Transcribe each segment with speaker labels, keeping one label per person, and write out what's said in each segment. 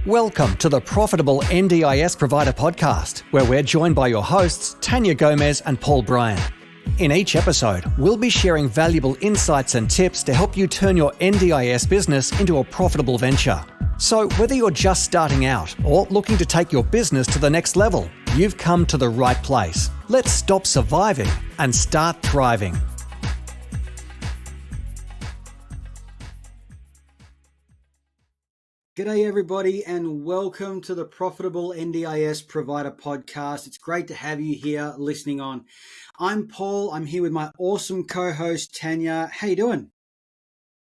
Speaker 1: Welcome to the Profitable NDIS Provider Podcast, where we're joined by your hosts, Tania Gomez and Paul Bryan. In each episode, we'll be sharing valuable insights and tips to help you turn your NDIS business into a profitable venture. So whether you're just starting out or looking to take your business to the next level, you've come to the right place. Let's stop surviving and start thriving.
Speaker 2: G'day everybody and welcome to the Profitable NDIS Provider Podcast. It's great to have you here listening on. I'm Paul. I'm here with my awesome co-host Tania. How you doing?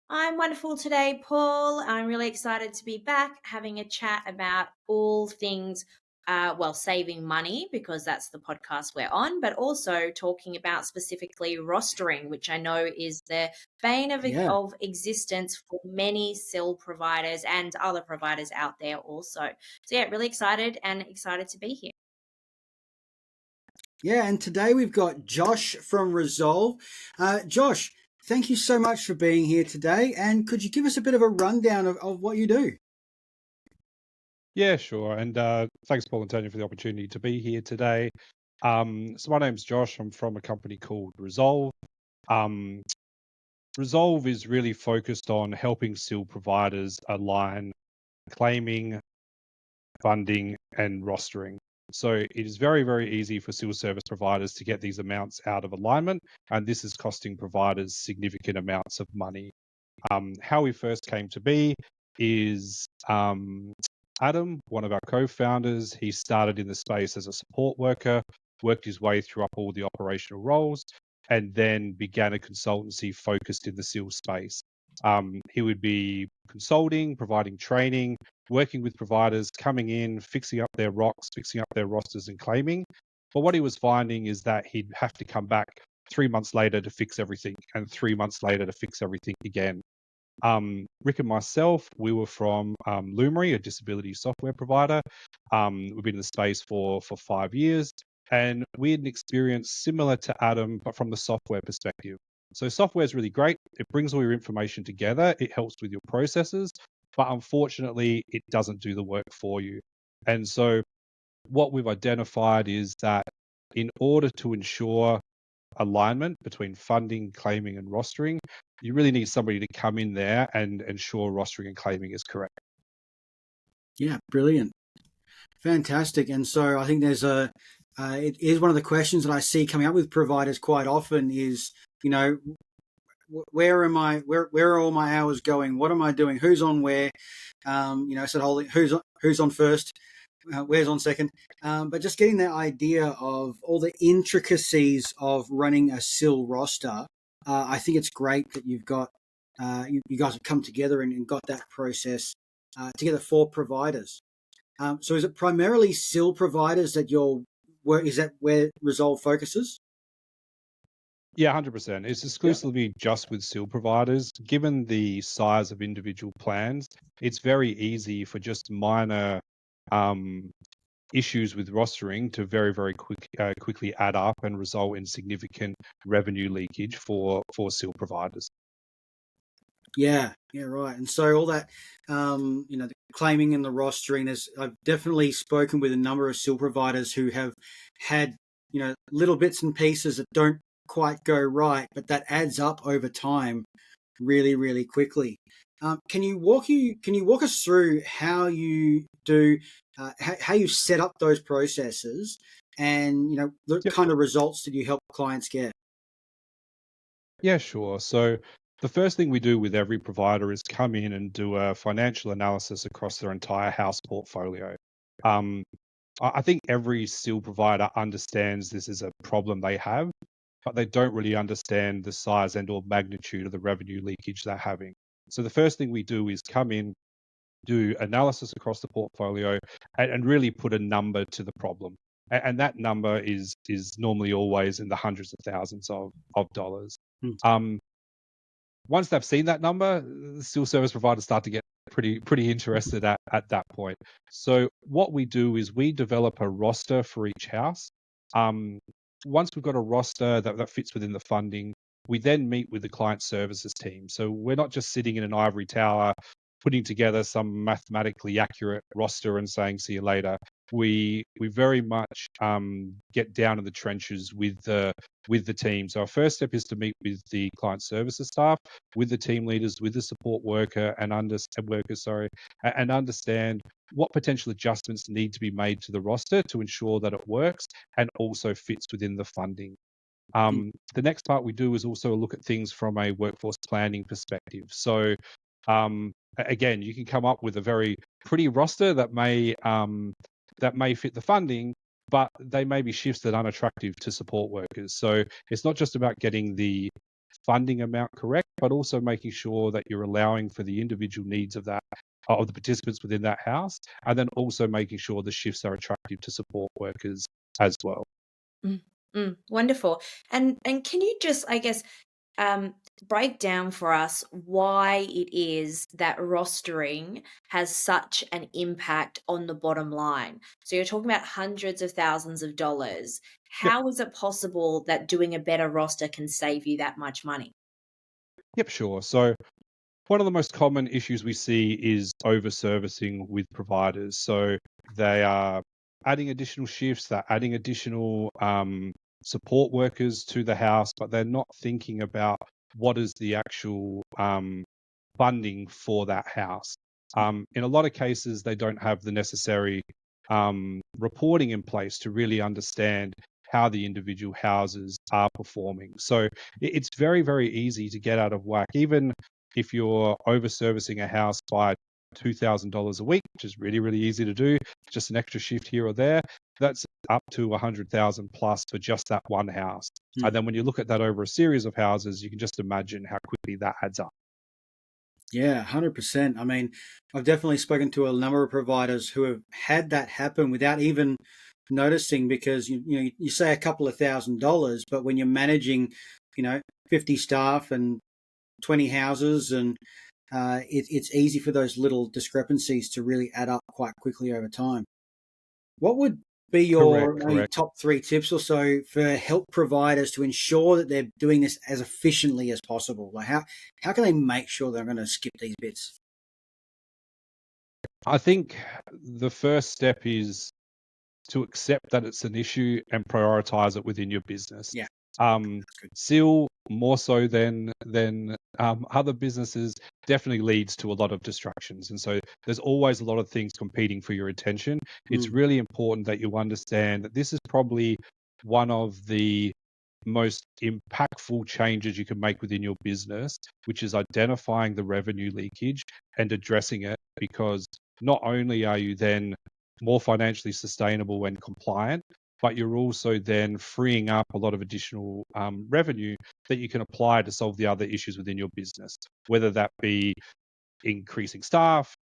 Speaker 3: I'm wonderful today, Paul. I'm really excited to be back having a chat about all things, saving money, because that's the podcast we're on, but also talking about specifically rostering, which I know is the bane of existence for many SIL providers and other providers out there also. So yeah, really excited to be here.
Speaker 2: Yeah, and today we've got Josh from Resolv. Josh, thank you so much for being here today. And could you give us a bit of a rundown of what you do?
Speaker 4: Yeah, sure. And thanks, Paul and Tania, for the opportunity to be here today. So my name's Josh. I'm from a company called Resolv. Resolv is really focused on helping SIL providers align claiming, funding, and rostering. So it is very, very easy for SIL service providers to get these amounts out of alignment, and this is costing providers significant amounts of money. How we first came to be is Adam, one of our co-founders, he started in the space as a support worker, worked his way through up all the operational roles, and then began a consultancy focused in the SIL space. He would be consulting, providing training, working with providers, coming in, fixing up their rocks, fixing up their rosters and claiming. But what he was finding is that he'd have to come back 3 months later to fix everything, and 3 months later to fix everything again. Rick and myself, we were from Lumery, a disability software provider. We've been in the space for 5 years, and we had an experience similar to Adam, but from the software perspective. So software is really great. It brings all your information together. It helps with your processes, but unfortunately, it doesn't do the work for you. And so what we've identified is that in order to ensure alignment between funding, claiming, and rostering, you really need somebody to come in there and ensure rostering and claiming is correct.
Speaker 2: Yeah, brilliant. Fantastic. And so I think there's it is one of the questions that I see coming up with providers quite often is, where am I, where are all my hours going? What am I doing? Who's on where? Who's on first? Where's on second? But just getting that idea of all the intricacies of running a SIL roster, I think it's great that you've got you guys have come together and got that process together for providers. So is it primarily SIL providers that is that where Resolv focuses?
Speaker 4: Yeah, 100%. It's exclusively just with SIL providers. Given the size of individual plans, it's very easy for just minor issues with rostering to very, very quickly add up and result in significant revenue leakage for SIL providers.
Speaker 2: Yeah, right. And so all that, the claiming and the rostering, I've definitely spoken with a number of SIL providers who have had, little bits and pieces that don't quite go right, but that adds up over time really, really quickly. Can you walk us through how you do, how you set up those processes and, the kind of results that you help clients get?
Speaker 4: Yeah, sure. So the first thing we do with every provider is come in and do a financial analysis across their entire house portfolio. I think every SIL provider understands this is a problem they have, but they don't really understand the size and or magnitude of the revenue leakage they're having. So the first thing we do is come in, do analysis across the portfolio, and really put a number to the problem. And that number is normally always in the hundreds of thousands of dollars. Once they've seen that number, the SIL service providers start to get pretty interested at that point. So what we do is we develop a roster for each house. Once we've got a roster that fits within the funding, we then meet with the client services team. So we're not just sitting in an ivory tower putting together some mathematically accurate roster and saying, see you later. We very much get down in the trenches with the team. So our first step is to meet with the client services staff, with the team leaders, with the support worker and understand what potential adjustments need to be made to the roster to ensure that it works and also fits within the funding. The next part we do is also look at things from a workforce planning perspective. So again, you can come up with a very pretty roster that may fit the funding, but they may be shifts that are unattractive to support workers. So it's not just about getting the funding amount correct, but also making sure that you're allowing for the individual needs of the participants within that house, and then also making sure the shifts are attractive to support workers as well.
Speaker 3: Wonderful. And can you just, I guess, break down for us why it is that rostering has such an impact on the bottom line? So you're talking about hundreds of thousands of dollars. How is it possible that doing a better roster can save you that much money?
Speaker 4: Yep, sure. So one of the most common issues we see is over-servicing with providers. So they are adding additional shifts, they're adding additional support workers to the house, but they're not thinking about what is the actual funding for that house. In a lot of cases, they don't have the necessary reporting in place to really understand how the individual houses are performing. So it's very, very easy to get out of whack. Even if you're over-servicing a house by $2,000 a week, which is really, really easy to do, just an extra shift here or there, that's up to 100,000 plus for just that one house. And then when you look at that over a series of houses, you can just imagine how quickly that adds up.
Speaker 2: Yeah, 100%. I mean, I've definitely spoken to a number of providers who have had that happen without even noticing, because you say a couple of $1,000s, but when you're managing 50 staff and 20 houses, and it's easy for those little discrepancies to really add up quite quickly over time. What would be your
Speaker 4: Correct.
Speaker 2: top 3 tips or so for help providers to ensure that they're doing this as efficiently as possible? Like how can they make sure they're going to skip these bits?
Speaker 4: I think the first step is to accept that it's an issue and prioritize it within your business.
Speaker 2: Yeah.
Speaker 4: Still more so than other businesses, definitely leads to a lot of distractions. And so there's always a lot of things competing for your attention. It's really important that you understand that this is probably one of the most impactful changes you can make within your business, which is identifying the revenue leakage and addressing it, because not only are you then more financially sustainable and compliant, but you're also then freeing up a lot of additional revenue that you can apply to solve the other issues within your business, whether that be increasing staff,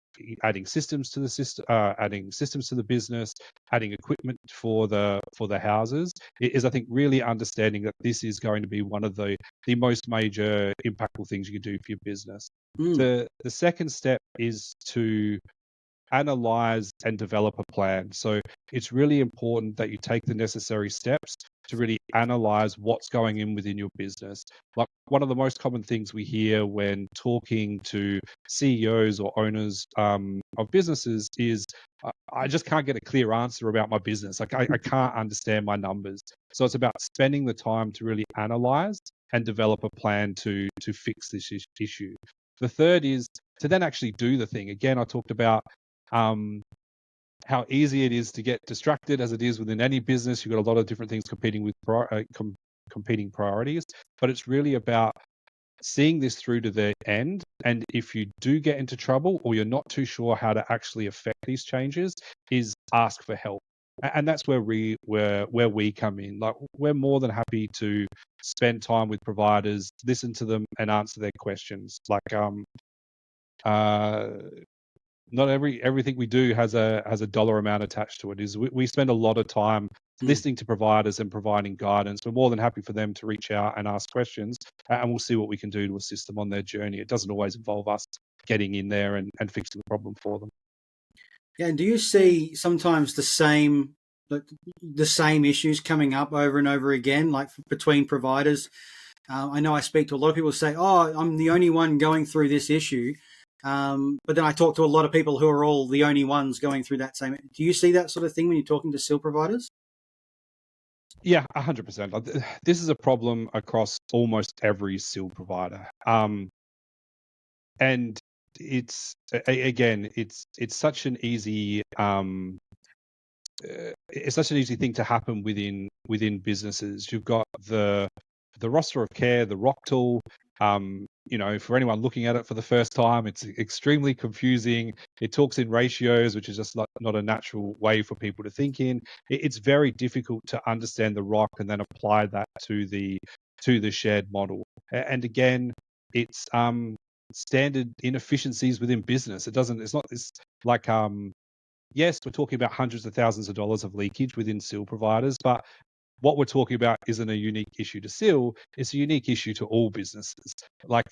Speaker 4: adding systems to the system, adding systems to the business, adding equipment for the houses. It is, I think, really understanding that this is going to be one of the most major impactful things you can do for your business. The second step is to analyze and develop a plan. So it's really important that you take the necessary steps to really analyze what's going in within your business. Like one of the most common things we hear when talking to CEOs or owners of businesses is, I just can't get a clear answer about my business. Like I can't understand my numbers. So it's about spending the time to really analyze and develop a plan to fix this issue. The third is to then actually do the thing. Again, I talked about how easy it is to get distracted, as it is within any business. You've got a lot of different things competing with competing priorities, but it's really about seeing this through to the end. And if you do get into trouble or you're not too sure how to actually affect these changes, is ask for help. And that's where we come in. Like we're more than happy to spend time with providers, listen to them, and answer their questions. Like not everything we do has a dollar amount attached to it. We spend a lot of time listening to providers and providing guidance. We're more than happy for them to reach out and ask questions, and we'll see what we can do to assist them on their journey. It doesn't always involve us getting in there and fixing the problem for them.
Speaker 2: Yeah, and do you see sometimes the same issues coming up over and over again, like between providers? I know I speak to a lot of people who say, "Oh, I'm the only one going through this issue." But then I talk to a lot of people who are all the only ones going through that same. Do you see that sort of thing when you're talking to SIL providers?
Speaker 4: Yeah, 100%. This is a problem across almost every SIL provider. And again, it's such an easy it's such an easy thing to happen within businesses. You've got the roster of care, the rock tool. For anyone looking at it for the first time, it's extremely confusing. It talks in ratios, which is just not a natural way for people to think in. It's very difficult to understand the rock and then apply that to the shared model. And again, it's standard inefficiencies within business. It's not this like yes, we're talking about hundreds of thousands of dollars of leakage within SIL providers, but what we're talking about isn't a unique issue to SIL, it's a unique issue to all businesses. Like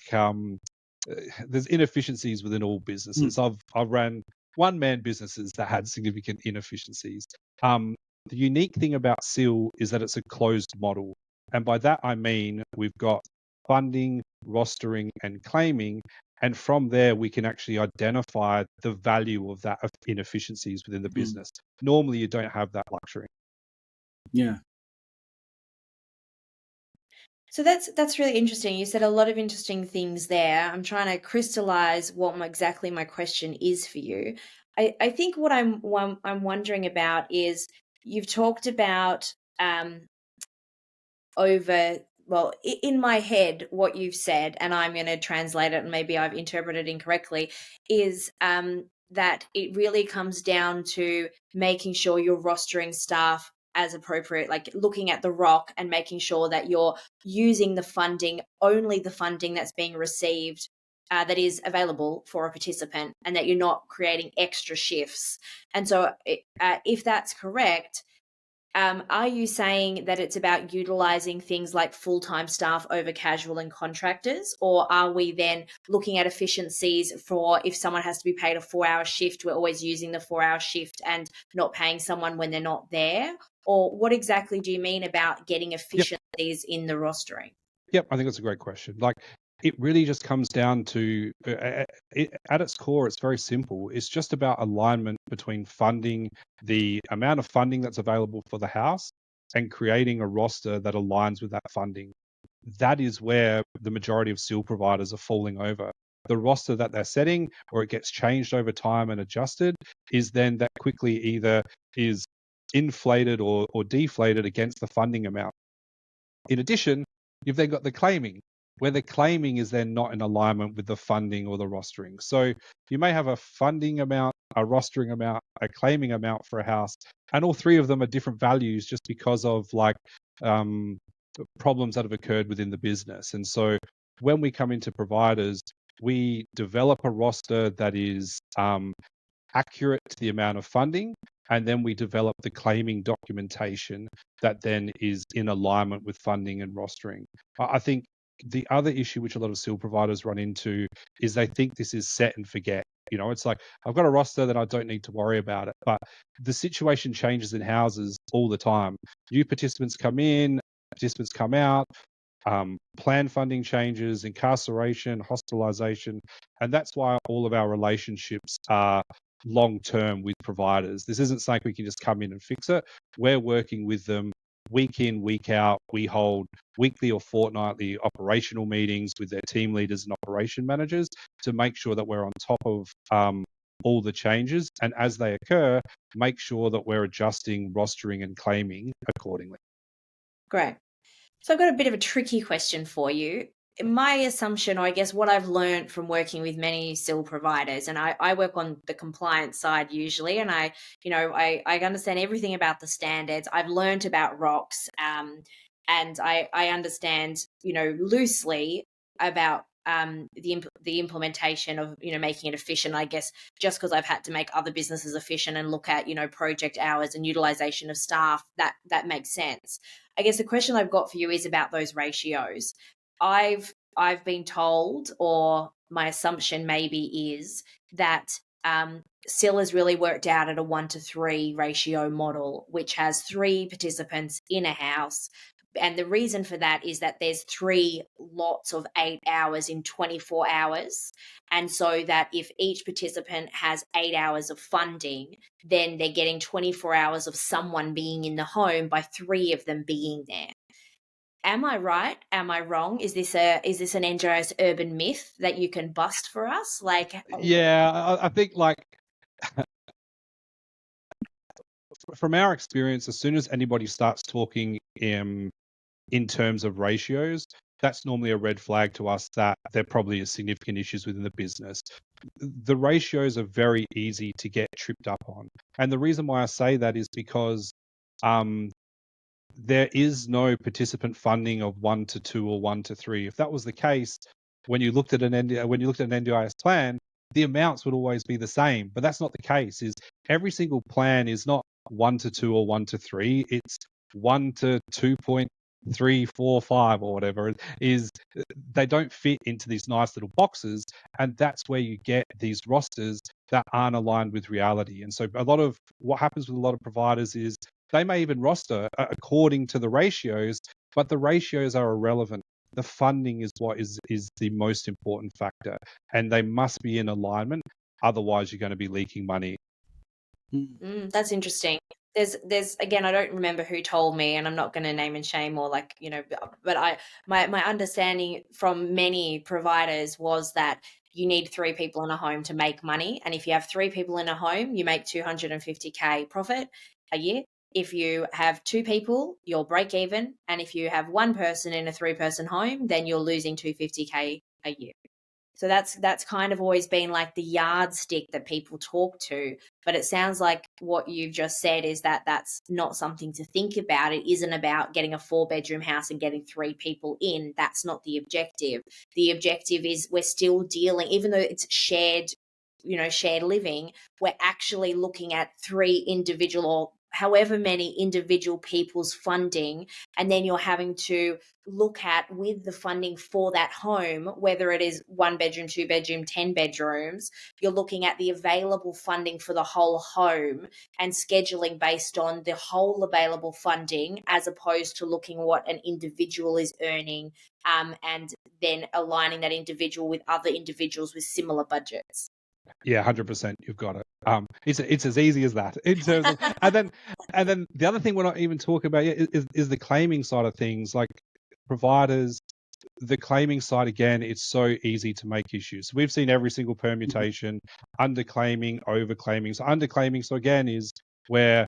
Speaker 4: there's inefficiencies within all businesses. I've ran one-man businesses that had significant inefficiencies. The unique thing about SIL is that it's a closed model. And by that, I mean, we've got funding, rostering, and claiming. And from there, we can actually identify the value of that inefficiencies within the business. Normally, you don't have that luxury.
Speaker 2: Yeah.
Speaker 3: So that's really interesting. You said a lot of interesting things there. I'm trying to crystallize what exactly my question is for you. I think what I'm wondering about is you've talked about in my head, what you've said, and I'm going to translate it, and maybe I've interpreted incorrectly, is that it really comes down to making sure you're rostering staff as appropriate, like looking at the rock and making sure that you're using the funding, only the funding that's being received that is available for a participant, and that you're not creating extra shifts. And so if that's correct, are you saying that it's about utilizing things like full-time staff over casual and contractors? Or are we then looking at efficiencies for if someone has to be paid a 4-hour shift, we're always using the 4-hour shift and not paying someone when they're not there? Or what exactly do you mean about getting efficiencies in the rostering?
Speaker 4: Yep, I think that's a great question. Like, it really just comes down to, at its core, it's very simple. It's just about alignment between funding, the amount of funding that's available for the house, and creating a roster that aligns with that funding. That is where the majority of SIL providers are falling over. The roster that they're setting, or it gets changed over time and adjusted, is then that quickly either is inflated or deflated against the funding amount. In addition, you've then got the claiming, where the claiming is then not in alignment with the funding or the rostering. So you may have a funding amount, a rostering amount, a claiming amount for a house, and all three of them are different values just because of problems that have occurred within the business. And so when we come into providers, we develop a roster that is accurate to the amount of funding, and then we develop the claiming documentation that then is in alignment with funding and rostering. I think the other issue which a lot of SIL providers run into is they think this is set and forget. It's like, I've got a roster that I don't need to worry about it. But the situation changes in houses all the time. New participants come in, participants come out, plan funding changes, incarceration, hospitalization. And that's why all of our relationships are long-term with providers. This isn't something we can just come in and fix it. We're working with them week in, week out. We hold weekly or fortnightly operational meetings with their team leaders and operation managers to make sure that we're on top of all the changes. And as they occur, make sure that we're adjusting, rostering, and claiming accordingly.
Speaker 3: Great. So I've got a bit of a tricky question for you. My assumption, or I guess what I've learned from working with many SIL providers, and I work on the compliance side usually, and I understand everything about the standards. I've learned about ROCs, and I understand, loosely about the implementation of, making it efficient. I guess just because I've had to make other businesses efficient and look at, project hours and utilization of staff, that makes sense. I guess the question I've got for you is about those ratios. I've been told, or my assumption maybe is that SIL has really worked out at a 1-to-3 ratio model, which has 3 participants in a house, And the reason for that is that there's 3 lots of 8 hours in 24 hours. And so that if each participant has 8 hours of funding, then they're getting 24 hours of someone being in the home by 3 of them being there. Am I right? Am I wrong? Is this an NDIS urban myth that you can bust for us? Like,
Speaker 4: Yeah, I think like from our experience, as soon as anybody starts talking in terms of ratios, that's normally a red flag to us that there probably is significant issues within the business. The ratios are very easy to get tripped up on. And the reason why I say that is because there is no participant funding of 1 to 2 or 1 to 3. If that was the case, when you looked at an NDIS plan, the amounts would always be the same. But that's not the case. Is every single plan is not 1 to 2 or 1 to 3. It's 1 to 2.345 or whatever it is. They don't fit into these nice little boxes, and that's where you get these rosters that aren't aligned with reality. And so a lot of what happens with a lot of providers is they may even roster according to the ratios, but the ratios are irrelevant. The funding is what is the most important factor, and they must be in alignment. Otherwise, you're going to be leaking money.
Speaker 3: That's interesting. There's again, I don't remember who told me, and I'm not going to name and shame or like, but my understanding from many providers was that you need 3 people in a home to make money. And if you have 3 people in a home, you make 250K profit a year. If you have 2 people, you'll break even. And if you have 1 person in a 3-person home, then you're losing 250K a year. So that's kind of always been like the yardstick that people talk to. But it sounds like what you've just said is that that's not something to think about. It isn't about getting a 4-bedroom house and getting 3 people in. That's not the objective. The objective is we're still dealing, even though it's shared living, we're actually looking at 3 individual or however many individual people's funding, and then you're having to look at with the funding for that home, whether it is 1 bedroom, 2 bedroom, 10 bedrooms, you're looking at the available funding for the whole home and scheduling based on the whole available funding, as opposed to looking what an individual is earning, and then aligning that individual with other individuals with similar budgets.
Speaker 4: Yeah, 100%. You've got it. It's as easy as that in terms of, and then the other thing we're not even talking about yet is the claiming side of things. Like providers, the claiming side again, it's so easy to make issues. We've seen every single permutation, underclaiming, overclaiming. So underclaiming, so again, is where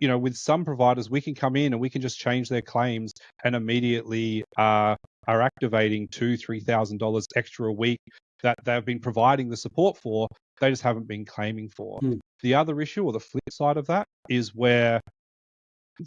Speaker 4: with some providers we can come in and we can just change their claims and immediately are activating $2,000-$3,000 extra a week that they've been providing the support for, they just haven't been claiming for. The other issue, or the flip side of that, is where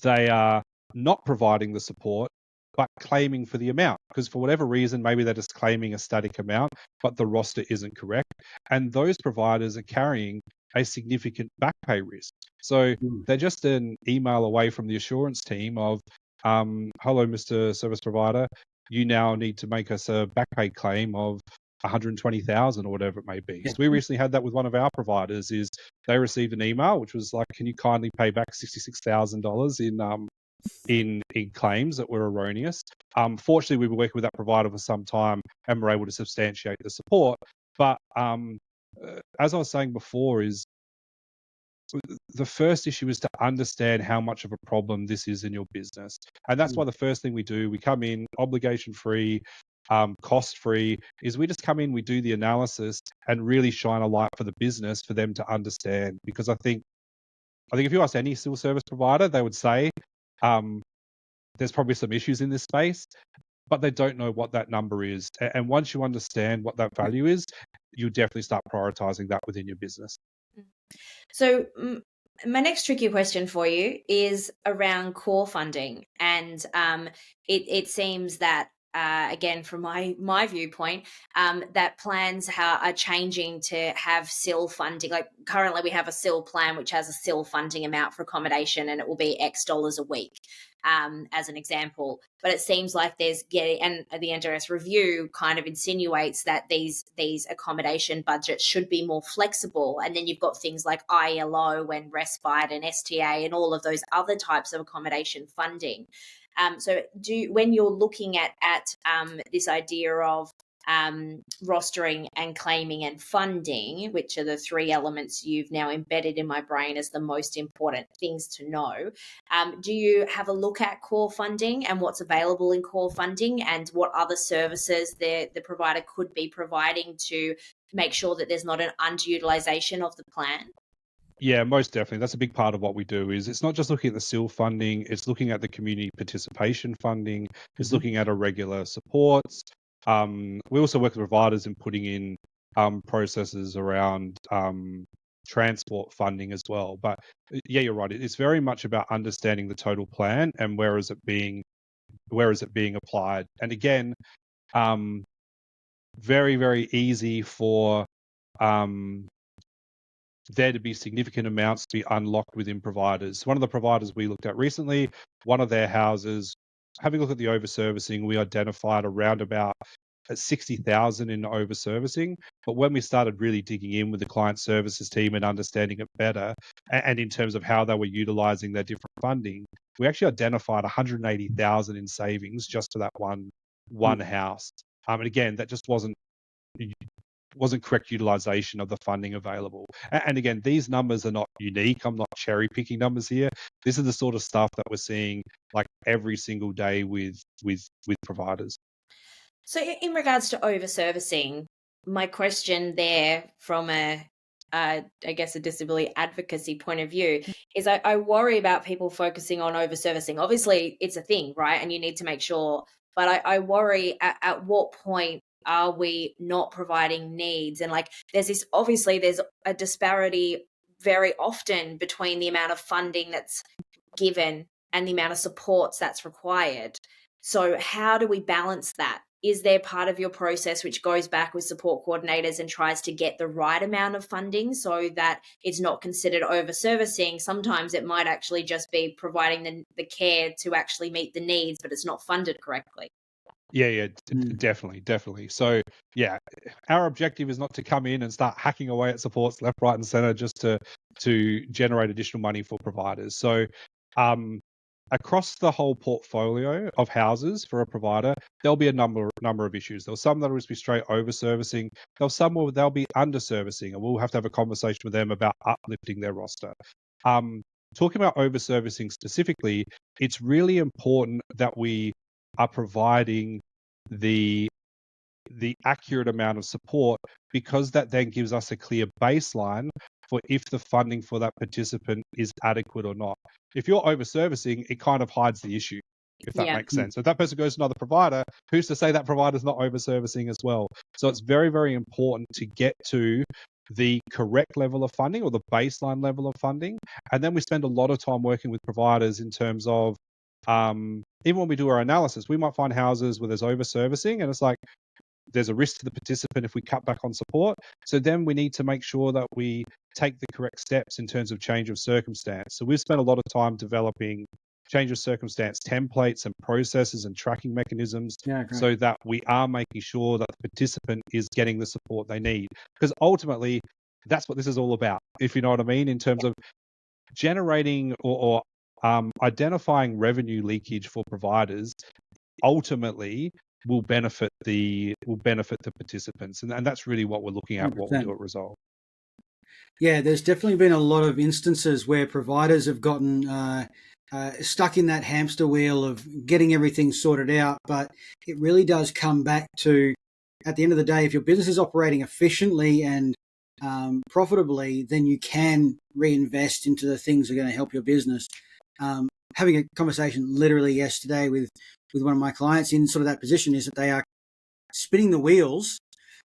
Speaker 4: they are not providing the support, but claiming for the amount. Because for whatever reason, maybe they're just claiming a static amount, but the roster isn't correct. And those providers are carrying a significant back pay risk. So they're just an email away from the assurance team of, hello, Mr. Service Provider, you now need to make us a back pay claim of 120,000 or whatever it may be. So we recently had that with one of our providers. Is they received an email which was like, can you kindly pay back $66,000 in claims that were erroneous. Fortunately, we were working with that provider for some time and were able to substantiate the support. But as I was saying before, is the first issue is to understand how much of a problem this is in your business. And that's why the first thing we do, we come in obligation free, cost free, is we just come in, we do the analysis and really shine a light for the business for them to understand. Because I think if you ask any civil service provider, they would say there's probably some issues in this space, but they don't know what that number is. And once you understand what that value is, you definitely start prioritizing that within your business.
Speaker 3: So my next tricky question for you is around core funding. And it seems that, again, from my viewpoint, that plans are changing to have SIL funding. Like currently we have a SIL plan which has a SIL funding amount for accommodation, and it will be X dollars a week, as an example. But it seems like and the NDIS review kind of insinuates that these accommodation budgets should be more flexible. And then you've got things like ILO and respite and STA and all of those other types of accommodation funding. So when you're looking at this idea of rostering and claiming and funding, which are the three elements you've now embedded in my brain as the most important things to know, do you have a look at core funding and what's available in core funding and what other services the provider could be providing to make sure that there's not an underutilization of the plan?
Speaker 4: Yeah, most definitely. That's a big part of what we do. Is it's not just looking at the SIL funding, it's looking at the community participation funding, it's looking at irregular supports. We also work with providers in putting in processes around transport funding as well. But yeah, you're right. It's very much about understanding the total plan and where is it being applied. And again, very, very easy for there to be significant amounts to be unlocked within providers. One of the providers we looked at recently, one of their houses, having a look at the overservicing, we identified around about 60,000 in overservicing. But when we started really digging in with the client services team and understanding it better, and in terms of how they were utilizing their different funding, we actually identified 180,000 in savings just for that one house. And again, that just wasn't correct utilization of the funding available. And again, these numbers are not unique. I'm not cherry picking numbers here. This is the sort of stuff that we're seeing like every single day with providers.
Speaker 3: So in regards to overservicing, my question there from I guess a disability advocacy point of view is I worry about people focusing on overservicing. Obviously it's a thing, right? And you need to make sure, but I worry at what point are we not providing needs? And like there's a disparity very often between the amount of funding that's given and the amount of supports that's required. So how do we balance that? Is there part of your process which goes back with support coordinators and tries to get the right amount of funding so that it's not considered overservicing? Sometimes it might actually just be providing the care to actually meet the needs, but it's not funded correctly.
Speaker 4: Yeah, definitely. So yeah, our objective is not to come in and start hacking away at supports left, right, and center just to generate additional money for providers. So across the whole portfolio of houses for a provider, there'll be a number of issues. There'll some that'll just be straight over servicing. There'll some where they'll be under servicing, and we'll have to have a conversation with them about uplifting their roster. Talking about over servicing specifically, it's really important that we are providing the accurate amount of support, because that then gives us a clear baseline for if the funding for that participant is adequate or not. If you're over servicing, it kind of hides the issue, if that makes sense. So if that person goes to another provider, who's to say that provider's not over servicing as well? So it's very, very important to get to the correct level of funding or the baseline level of funding. And then we spend a lot of time working with providers in terms of even when we do our analysis, we might find houses where there's over servicing, and it's like there's a risk to the participant if we cut back on support. So then we need to make sure that we take the correct steps in terms of change of circumstance. So we've spent a lot of time developing change of circumstance templates and processes and tracking mechanisms so that we are making sure that the participant is getting the support they need. Because ultimately, that's what this is all about, if you know what I mean, in terms of generating or identifying revenue leakage for providers ultimately will benefit the participants, and that's really what we're looking at. 100%. What we do at Resolv.
Speaker 2: Yeah, there's definitely been a lot of instances where providers have gotten stuck in that hamster wheel of getting everything sorted out, but it really does come back to, at the end of the day, if your business is operating efficiently and profitably, then you can reinvest into the things that are going to help your business. Having a conversation literally yesterday with one of my clients in sort of that position is that they are spinning the wheels,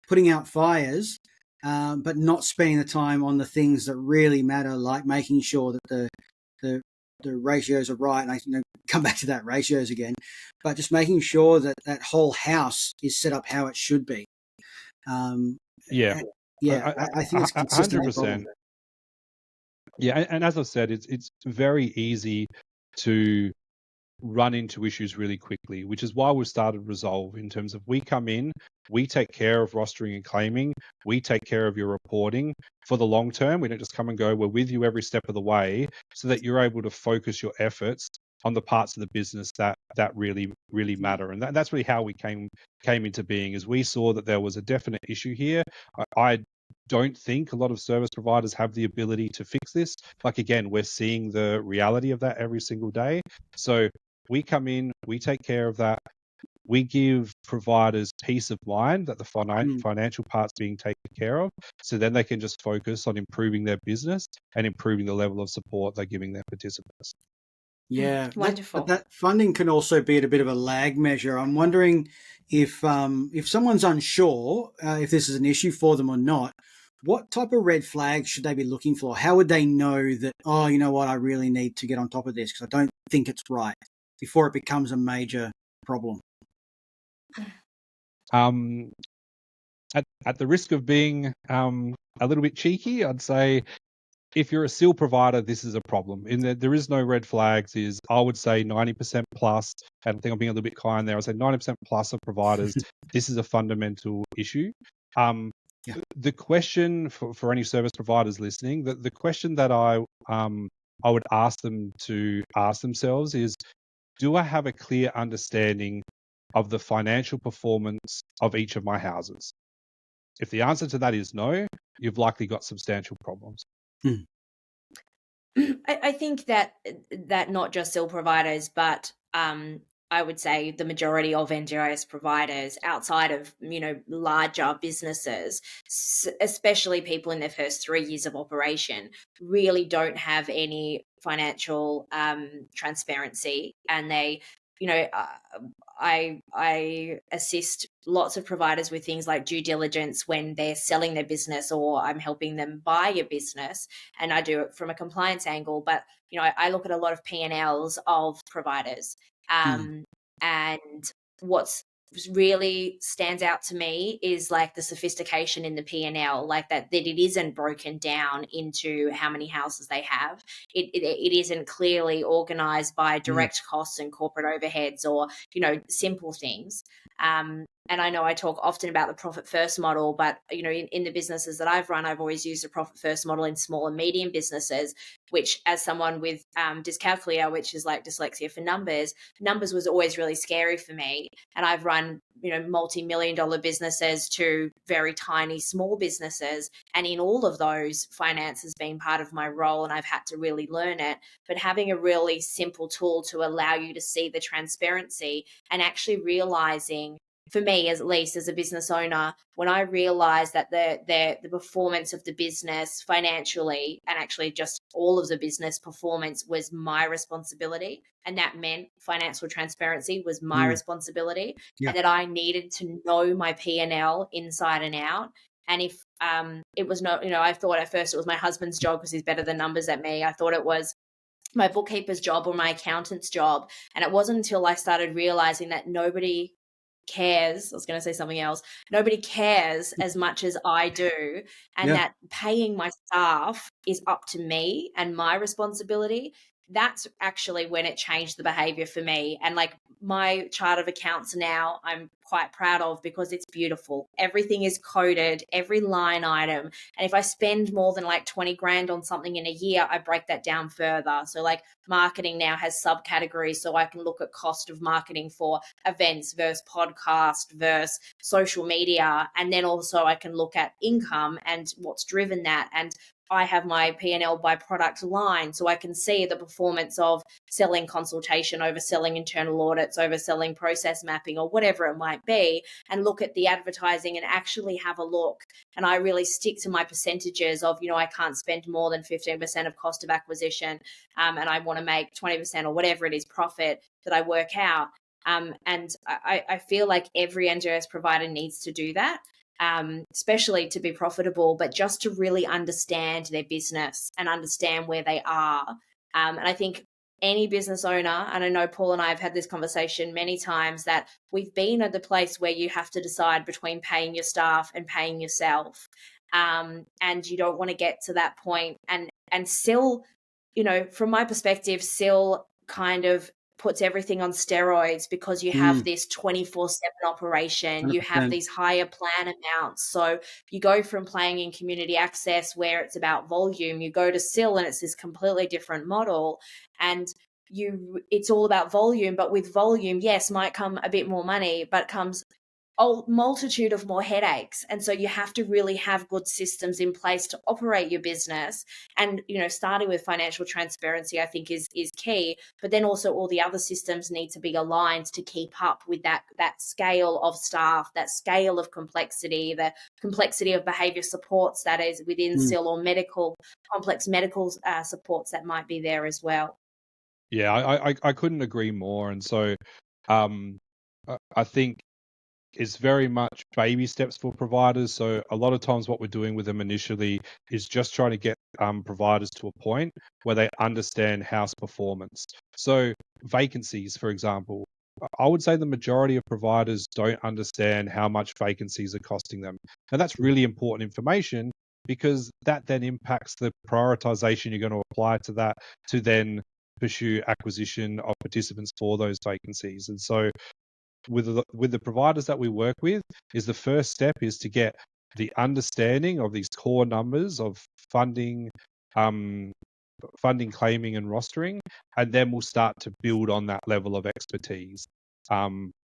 Speaker 2: putting out fires, but not spending the time on the things that really matter, like making sure that the ratios are right. And I come back to that ratios again, but just making sure that that whole house is set up how it should be. I think it's consistent.
Speaker 4: 100%. Yeah, and as I've said, it's very easy to run into issues really quickly, which is why we've started Resolv, in terms of we come in, we take care of rostering and claiming, we take care of your reporting for the long term. We don't just come and go, we're with you every step of the way so that you're able to focus your efforts on the parts of the business that really matter. And that's really how we came into being, is we saw that there was a definite issue here. I don't think a lot of service providers have the ability to fix this. Like, again, we're seeing the reality of that every single day. So we come in, we take care of that. We give providers peace of mind that the financial part's being taken care of, so then they can just focus on improving their business and improving the level of support they're giving their participants.
Speaker 2: Yeah,
Speaker 3: Wonderful.
Speaker 2: That funding can also be at a bit of a lag measure. I'm wondering if someone's unsure if this is an issue for them or not, what type of red flags should they be looking for? How would they know that, oh, you know what, I really need to get on top of this because I don't think it's right, before it becomes a major problem?
Speaker 4: At the risk of being a little bit cheeky, I'd say if you're a SIL provider, this is a problem. In that there is no red flags. I would say 90% plus, and I think I'm being a little bit kind there. I say 90% plus of providers, this is a fundamental issue. The question for any service providers listening, the question that I would ask them to ask themselves is, do I have a clear understanding of the financial performance of each of my houses? If the answer to that is no, you've likely got substantial problems.
Speaker 3: I think that not just SIL providers, but I would say the majority of NDIS providers outside of, larger businesses, especially people in their first 3 years of operation, really don't have any financial transparency. And they, I assist lots of providers with things like due diligence when they're selling their business, or I'm helping them buy a business, and I do it from a compliance angle. But I look at a lot of P&Ls of providers, and what's really stands out to me is like the sophistication in the P&L, like that it isn't broken down into how many houses they have. It isn't clearly organized by direct costs and corporate overheads, or simple things. And I know I talk often about the profit first model, but in the businesses that I've run, I've always used a profit first model in small and medium businesses, which, as someone with dyscalculia, which is like dyslexia for numbers was always really scary for me. And I've run multi-million-dollar businesses to very tiny small businesses, and in all of those, finance has been part of my role, and I've had to really learn it. But having a really simple tool to allow you to see the transparency, and actually realizing, for me, at least as a business owner, when I realized that the performance of the business financially, and actually just all of the business performance, was my responsibility, and that meant financial transparency was my responsibility, and that I needed to know my P&L inside and out. And if it was not, I thought at first it was my husband's job because he's better than numbers at me. I thought it was my bookkeeper's job or my accountant's job. And it wasn't until I started realizing that nobody cares. I was going to say something else. Nobody cares as much as I do, and that paying my staff is up to me and my responsibility. That's actually when it changed the behavior for me. And like my chart of accounts now, I'm quite proud of, because it's beautiful. Everything is coded, every line item. And if I spend more than like 20 grand on something in a year, I break that down further. So like marketing now has subcategories, so I can look at cost of marketing for events versus podcast versus social media. And then also I can look at income and what's driven that. And I have my P&L by product line, so I can see the performance of selling consultation over selling internal audits over selling process mapping, or whatever it might be, and look at the advertising and actually have a look. And I really stick to my percentages of, I can't spend more than 15% of cost of acquisition, and I want to make 20% or whatever it is profit that I work out. And I feel like every NDIS provider needs to do that. Especially to be profitable, but just to really understand their business and understand where they are. And I think any business owner, and I know Paul and I have had this conversation many times, that we've been at the place where you have to decide between paying your staff and paying yourself. And you don't want to get to that point. And SIL, from my perspective, SIL kind of puts everything on steroids, because you have this 24/7 operation,
Speaker 2: 100%.
Speaker 3: you have these higher plan amounts. So you go from playing in community access where it's about volume, you go to SIL and it's this completely different model. And it's all about volume, but with volume, yes, might come a bit more money, but comes a multitude of more headaches. And so you have to really have good systems in place to operate your business. And, starting with financial transparency, I think is key, but then also all the other systems need to be aligned to keep up with that scale of staff, that scale of complexity, the complexity of behavior supports that is within SIL, or complex medical supports that might be there as well.
Speaker 4: Yeah, I couldn't agree more. And so I think it's very much baby steps for providers. So a lot of times what we're doing with them initially is just trying to get providers to a point where they understand house performance. So vacancies, for example, I would say the majority of providers don't understand how much vacancies are costing them. And that's really important information, because that then impacts the prioritization you're going to apply to that to then pursue acquisition of participants for those vacancies. And so with the providers that we work with, is the first step is to get the understanding of these core numbers of funding, claiming, and rostering, and then we'll start to build on that level of expertise.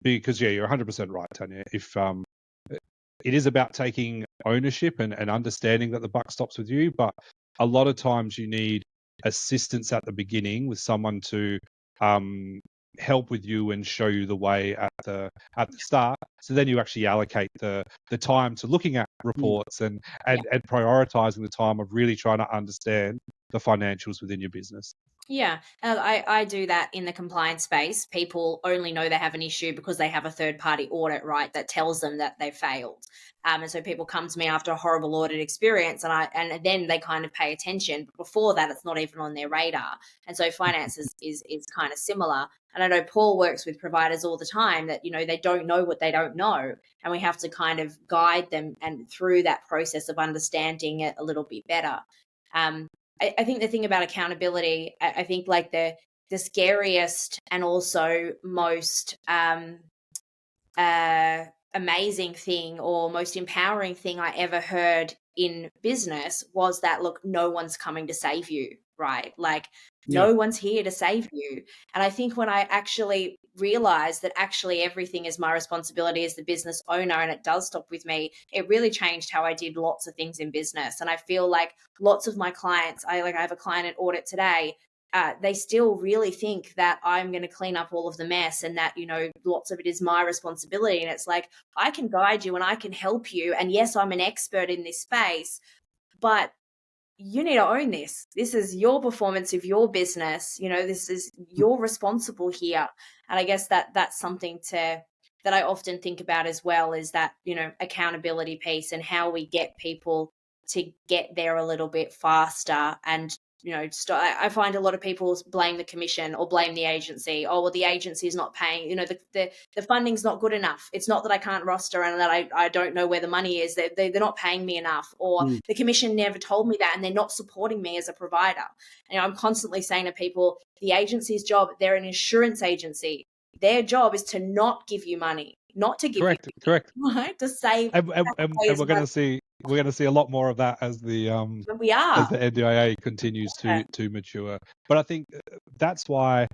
Speaker 4: Because you're 100% right, Tania. If it is about taking ownership and understanding that the buck stops with you, but a lot of times you need assistance at the beginning with someone to help with you and show you the way at the start. So then you actually allocate the time to looking at reports and prioritizing the time of really trying to understand the financials within your business.
Speaker 3: Yeah, I do that in the compliance space. People only know they have an issue because they have a third-party audit, right, that tells them that they failed. And so people come to me after a horrible audit experience, and then they kind of pay attention. But before that, it's not even on their radar. And so finance is kind of similar. And I know Paul works with providers all the time that, they don't know what they don't know. And we have to kind of guide them and through that process of understanding it a little bit better. I think the thing about accountability, I think like the scariest and also most amazing thing or most empowering thing I ever heard in business was that, look, no one's coming to save you, right? Like no one's here to save you. And I think when I actually realized that actually everything is my responsibility as the business owner and it does stop with me, it really changed how I did lots of things in business. And I feel like lots of my clients, I have a client at audit today, they still really think that I'm going to clean up all of the mess and that, lots of it is my responsibility. And it's like, I can guide you and I can help you. And yes, I'm an expert in this space, but you need to own this. This is your performance of your business. This is you're responsible here. And I guess that's something that I often think about as well, is that, accountability piece and how we get people to get there a little bit faster. And, I find a lot of people blame the commission or blame the agency. Oh, well, the agency is not paying, the funding's not good enough. It's not that I can't roster and that I don't know where the money is. They're not paying me enough, or the commission never told me that and they're not supporting me as a provider. And I'm constantly saying to people, the agency's job, they're an insurance agency. Their job is to not give you money, not to give
Speaker 4: correct,
Speaker 3: you
Speaker 4: correct,
Speaker 3: right? To save.
Speaker 4: and we're going to see a lot more of that as the
Speaker 3: We are.
Speaker 4: as the NDIA continues to mature. But I think that's why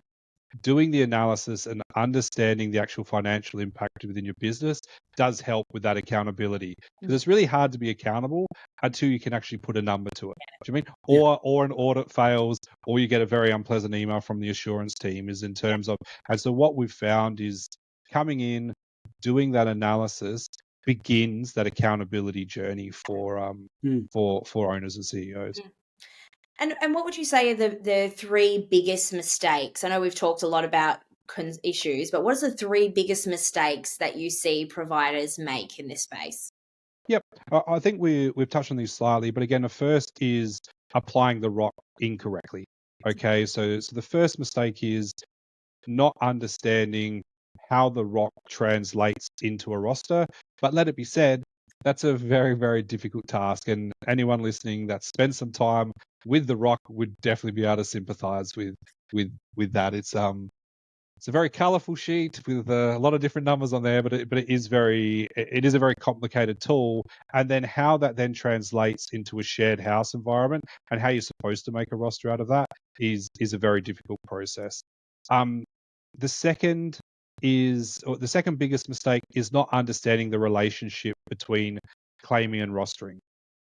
Speaker 4: doing the analysis and understanding the actual financial impact within your business does help with that accountability, because it's really hard to be accountable until you can actually put a number to it. Do you mean? Or an audit fails, or you get a very unpleasant email from the assurance team, is in terms of. And so what we've found is coming in, doing that analysis begins that accountability journey for owners and CEOs.
Speaker 3: And what would you say are the three biggest mistakes? I know we've talked a lot about issues, but what are the three biggest mistakes that you see providers make in this space?
Speaker 4: Yep, I think we've touched on these slightly, but again, the first is applying the ROC incorrectly. Okay, so the first mistake is not understanding how the ROC translates into a roster. But let it be said, that's a very, very difficult task, and anyone listening that spends some time with the ROC would definitely be able to sympathize with that. It's a very colourful sheet with a lot of different numbers on there, but it is a very complicated tool. And then how that then translates into a shared house environment and how you're supposed to make a roster out of that is a very difficult process. The second or the second biggest mistake is not understanding the relationship between claiming and rostering.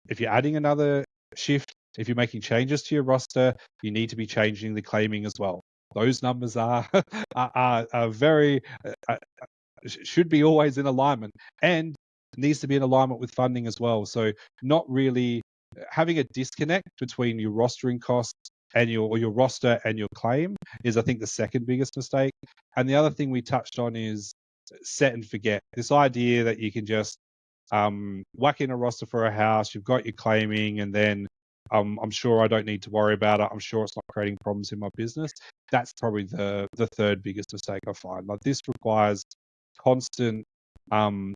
Speaker 4: If you're adding another shift, if you're making changes to your roster, you need to be changing the claiming as well. Those numbers are are very should be always in alignment, and needs to be in alignment with funding as well. So not really having a disconnect between your rostering costs and your roster and your claim is, I think, the second biggest mistake. And the other thing we touched on is set and forget. This idea that you can just whack in a roster for a house, you've got your claiming, and then I'm sure I don't need to worry about it. I'm sure it's not creating problems in my business. That's probably the third biggest mistake I find. Like, this requires constant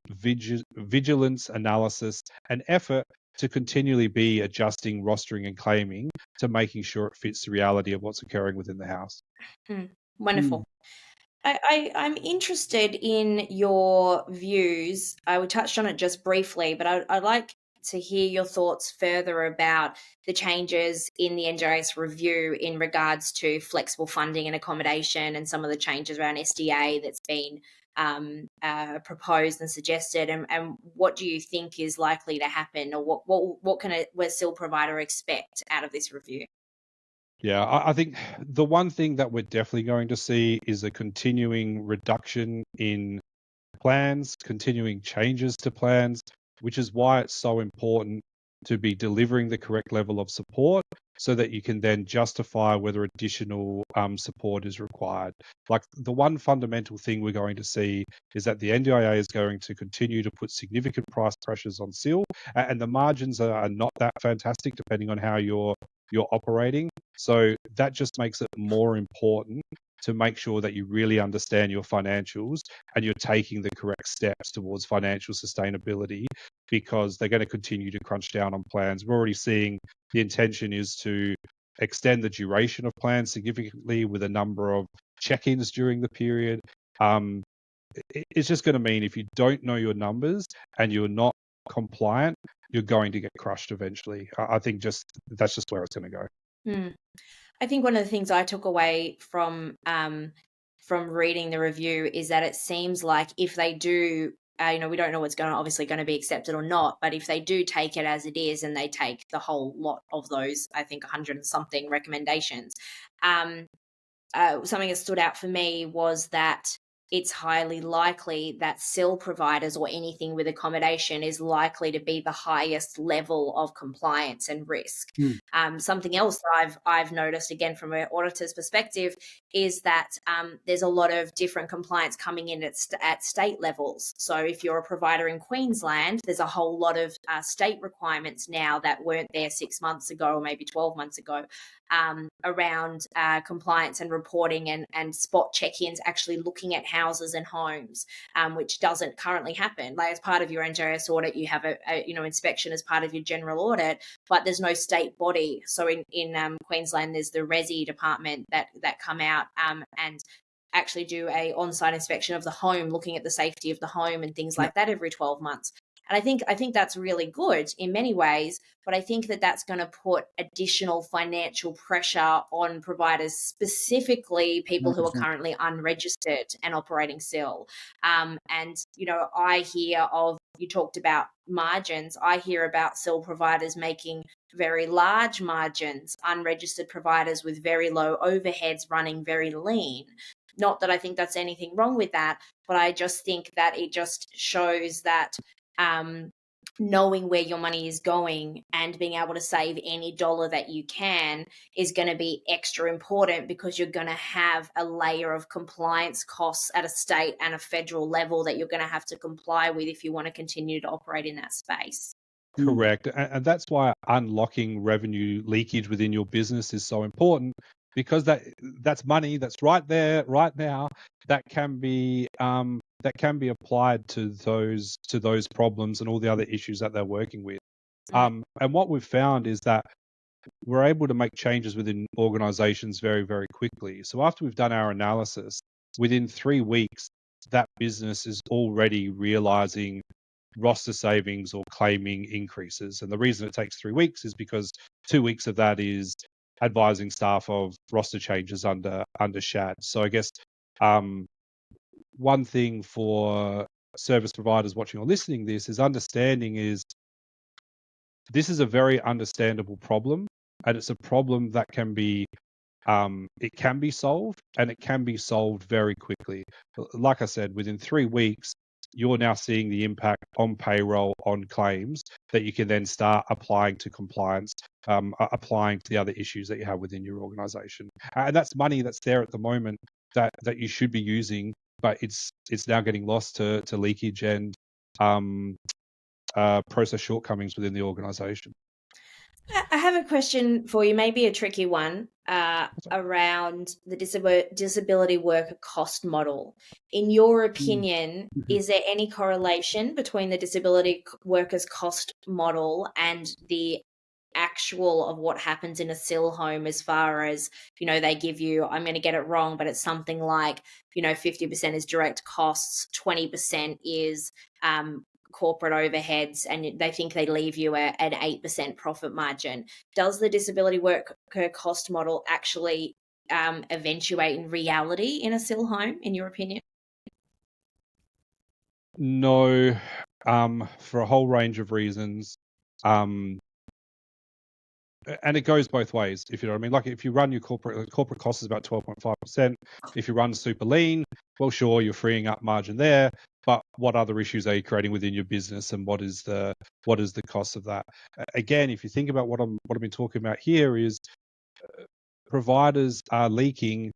Speaker 4: vigilance, analysis, and effort to continually be adjusting rostering and claiming to making sure it fits the reality of what's occurring within the house.
Speaker 3: Wonderful. I'm interested in your views. We touched on it just briefly, but I'd like to hear your thoughts further about the changes in the NDIS review in regards to flexible funding and accommodation, and some of the changes around SDA that's been proposed and suggested, and what do you think is likely to happen, or what can a SIL provider expect out of this review?
Speaker 4: Yeah, I think the one thing that we're definitely going to see is a continuing reduction in plans, continuing changes to plans, which is why it's so important to be delivering the correct level of support so that you can then justify whether additional support is required. Like, the one fundamental thing we're going to see is that the NDIA is going to continue to put significant price pressures on SIL, and the margins are not that fantastic depending on how you're operating. So that just makes it more important to make sure that you really understand your financials and you're taking the correct steps towards financial sustainability, because they're going to continue to crunch down on plans. We're already seeing the intention is to extend the duration of plans significantly with a number of check-ins during the period. It's just going to mean if you don't know your numbers and you're not compliant, you're going to get crushed eventually. I think that's just where it's going to go.
Speaker 3: I think one of the things I took away from reading the review is that it seems like if they do, we don't know what's obviously going to be accepted or not, but if they do take it as it is and they take the whole lot of those, I think 100 and something recommendations, something that stood out for me was that it's highly likely that SIL providers or anything with accommodation is likely to be the highest level of compliance and risk. Something else that I've noticed, again from an auditor's perspective, is that there's a lot of different compliance coming in at state levels. So if you're a provider in Queensland, there's a whole lot of state requirements now that weren't there 6 months ago or maybe 12 months ago, around compliance and reporting and spot check-ins, actually looking at houses and homes, which doesn't currently happen. Like, as part of your NDIS audit, you have a inspection as part of your general audit, but there's no state body. So in Queensland, there's the Resi department that come out and actually do a on-site inspection of the home, looking at the safety of the home and things like that every 12 months. And I think that's really good in many ways, but I think that that's going to put additional financial pressure on providers, specifically people who are currently unregistered and operating SIL. And, I hear you talked about margins. I hear about SIL providers making very large margins, unregistered providers with very low overheads running very lean. Not that I think that's anything wrong with that, but I just think that it just shows that knowing where your money is going and being able to save any dollar that you can is going to be extra important, because you're going to have a layer of compliance costs at a state and a federal level that you're going to have to comply with if you want to continue to operate in that space.
Speaker 4: Correct. And that's why unlocking revenue leakage within your business is so important, because that's money that's right there, right now, that can be applied to those problems and all the other issues that they're working with. And what we've found is that we're able to make changes within organizations very, very quickly. So after we've done our analysis, within 3 weeks, that business is already realizing roster savings or claiming increases. And the reason it takes 3 weeks is because 2 weeks of that is advising staff of roster changes under SHAD. So I guess one thing for service providers watching or listening to this is understanding is this is a very understandable problem, and it's a problem that can be it can be solved, and it can be solved very quickly. Like I said, within 3 weeks, you're now seeing the impact on payroll, on claims, that you can then start applying to compliance, applying to the other issues that you have within your organization. And that's money that's there at the moment that you should be using, but it's now getting lost to leakage and process shortcomings within the organization.
Speaker 3: I have a question for you, maybe a tricky one, around the disability worker cost model. In your opinion, is there any correlation between the disability workers cost model and the actual of what happens in a SIL home, as far as, they give you, I'm going to get it wrong, but it's something like, 50% is direct costs, 20% is corporate overheads, and they think they leave you an 8% profit margin. Does the disability worker cost model actually eventuate in reality in a SIL home, in your opinion?
Speaker 4: No, for a whole range of reasons. And it goes both ways, if you know what I mean. Like if you run your corporate cost is about 12.5%. If you run super lean, well, sure, you're freeing up margin there, but what other issues are you creating within your business, and what is the cost of that? Again, if you think about what I've been talking about here is providers are leaking,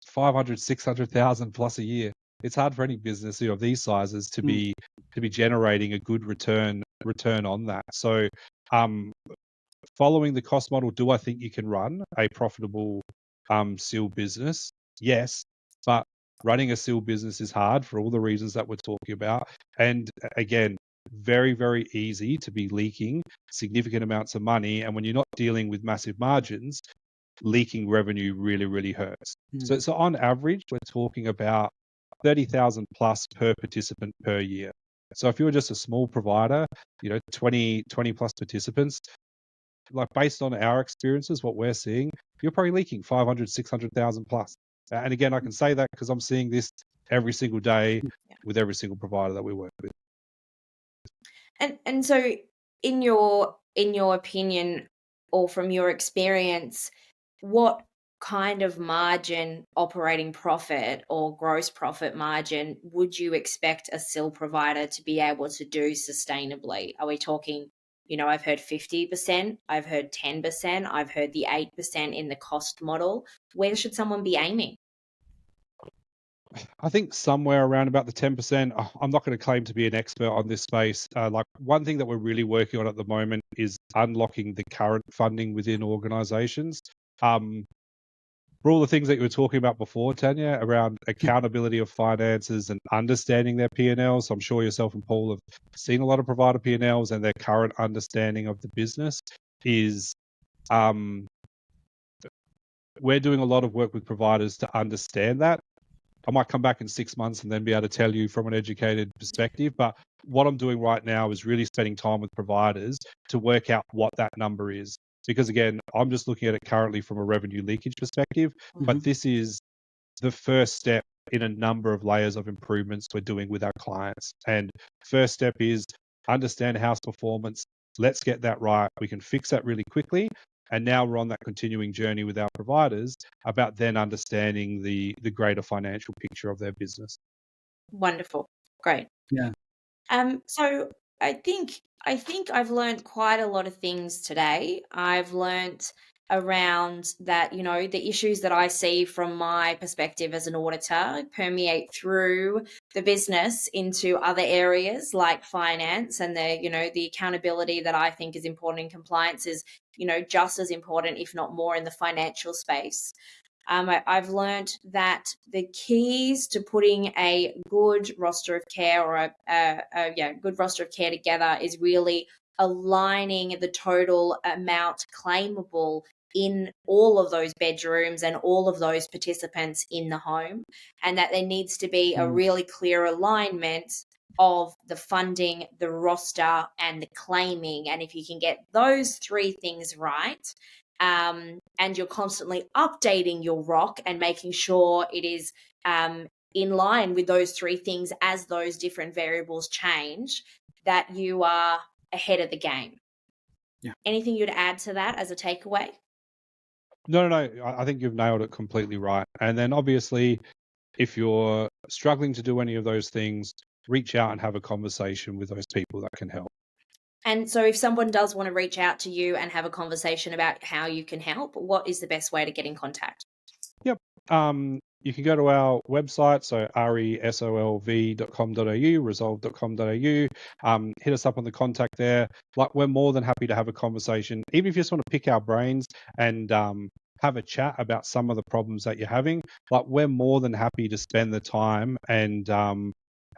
Speaker 4: 500, 600,000 plus a year. It's hard for any business of these sizes to be generating a good return on that. So, following the cost model, do I think you can run a profitable SIL business? Yes, but running a SIL business is hard for all the reasons that we're talking about. And again, very, very easy to be leaking significant amounts of money. And when you're not dealing with massive margins, leaking revenue really, really hurts. So on average, we're talking about 30,000 plus per participant per year. So if you're just a small provider, 20 plus participants, like based on our experiences, what we're seeing, you're probably leaking 500, 600,000 plus. And again, I can say that because I'm seeing this every single day with every single provider that we work with.
Speaker 3: And so in your opinion, or from your experience, what kind of margin, operating profit or gross profit margin, would you expect a SIL provider to be able to do sustainably? Are we talking, I've heard 50%, I've heard 10%, I've heard the 8% in the cost model. Where should someone be aiming?
Speaker 4: I think somewhere around about the 10%. I'm not going to claim to be an expert on this space. Like one thing that we're really working on at the moment is unlocking the current funding within organizations. For all the things that you were talking about before, Tania, around accountability of finances and understanding their P&Ls. So I'm sure yourself and Paul have seen a lot of provider P&Ls, and their current understanding of the business is we're doing a lot of work with providers to understand that. I might come back in 6 months and then be able to tell you from an educated perspective. But what I'm doing right now is really spending time with providers to work out what that number is. Because again, I'm just looking at it currently from a revenue leakage perspective, but this is the first step in a number of layers of improvements we're doing with our clients. And first step is understand house performance. Let's get that right. We can fix that really quickly. And now we're on that continuing journey with our providers about then understanding the greater financial picture of their business.
Speaker 3: Wonderful. Great.
Speaker 2: Yeah.
Speaker 3: So I think I've learned quite a lot of things today. I've learned around that, the issues that I see from my perspective as an auditor permeate through the business into other areas like finance, and the accountability that I think is important in compliance is, just as important, if not more, in the financial space. I've learned that the keys to putting a good roster of care, or good roster of care together, is really aligning the total amount claimable in all of those bedrooms and all of those participants in the home, and that there needs to be a really clear alignment of the funding, the roster, and the claiming. And if you can get those three things right, and you're constantly updating your ROC and making sure it is in line with those three things as those different variables change, that you are ahead of the game.
Speaker 2: Yeah.
Speaker 3: Anything you'd add to that as a takeaway?
Speaker 4: No. I think you've nailed it completely right. And then obviously, if you're struggling to do any of those things, reach out and have a conversation with those people that can help.
Speaker 3: And so if someone does want to reach out to you and have a conversation about how you can help, what is the best way to get in contact?
Speaker 4: Yep. You can go to our website, so resolv.com.au, resolv.com.au. Hit us up on the contact there. Like, we're more than happy to have a conversation, even if you just want to pick our brains and have a chat about some of the problems that you're having. Like, we're more than happy to spend the time and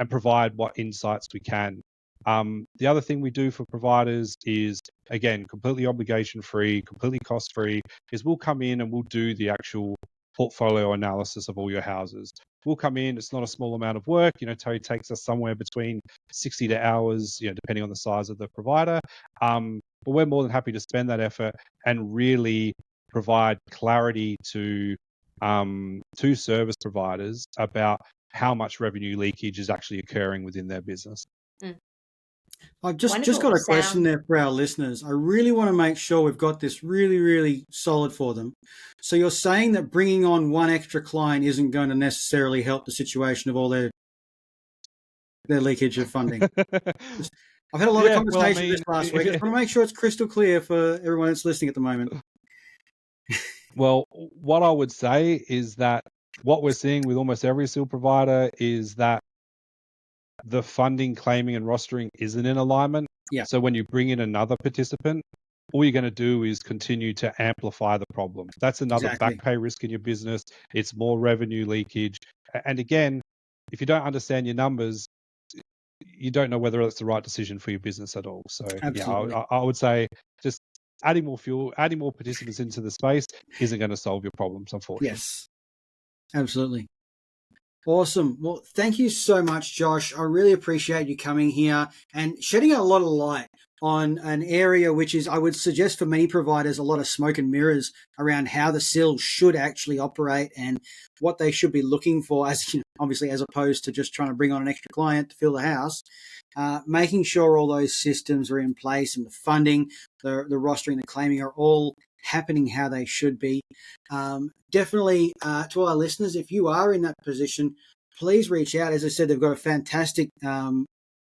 Speaker 4: provide what insights we can. The other thing we do for providers is, again, completely obligation free, completely cost free, is we'll come in and we'll do the actual portfolio analysis of all your houses. We'll come in, it's not a small amount of work, it takes us somewhere between 60 to hours, depending on the size of the provider. But we're more than happy to spend that effort and really provide clarity to service providers about how much revenue leakage is actually occurring within their business.
Speaker 2: I've just got a question there for our listeners. I really want to make sure we've got this really, really solid for them. So you're saying that bringing on one extra client isn't going to necessarily help the situation of all their leakage of funding? I've had a lot of conversation this last week. I just want to make sure it's crystal clear for everyone that's listening at the moment.
Speaker 4: Well, what I would say is that what we're seeing with almost every SIL provider is that the funding, claiming, and rostering isn't in alignment.
Speaker 2: Yeah.
Speaker 4: So when you bring in another participant, all you're going to do is continue to amplify the problem. That's another back pay risk in your business. It's more revenue leakage. And again, if you don't understand your numbers, you don't know whether it's the right decision for your business at all. So I would say just adding more fuel, adding more participants into the space isn't going to solve your problems, unfortunately.
Speaker 2: Yes, absolutely. Awesome. Well, thank you so much, Josh. I really appreciate you coming here and shedding a lot of light on an area which is, I would suggest for many providers, a lot of smoke and mirrors around how the SIL should actually operate and what they should be looking for, as obviously, as opposed to just trying to bring on an extra client to fill the house. Making sure all those systems are in place and the funding, the rostering, the claiming are all happening how they should be. Definitely to our listeners, if you are in that position, please reach out. As I said, they've got a fantastic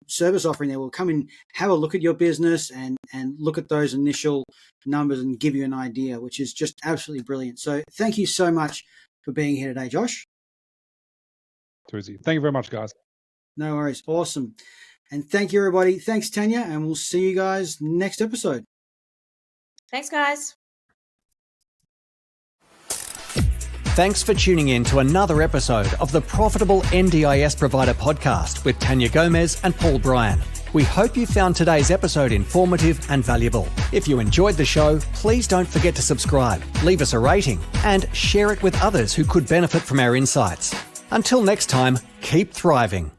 Speaker 2: service offering there. We'll come and have a look at your business and look at those initial numbers and give you an idea, which is just absolutely brilliant. So thank you so much for being here today, Josh.
Speaker 4: Too easy. Thank you very much, guys.
Speaker 2: No worries. Awesome. And thank you, everybody. Thanks, Tania, and we'll see you guys next episode.
Speaker 3: Thanks, guys.
Speaker 1: Thanks for tuning in to another episode of the Profitable NDIS Provider Podcast with Tania Gomez and Paul Bryan. We hope you found today's episode informative and valuable. If you enjoyed the show, please don't forget to subscribe, leave us a rating, and share it with others who could benefit from our insights. Until next time, keep thriving.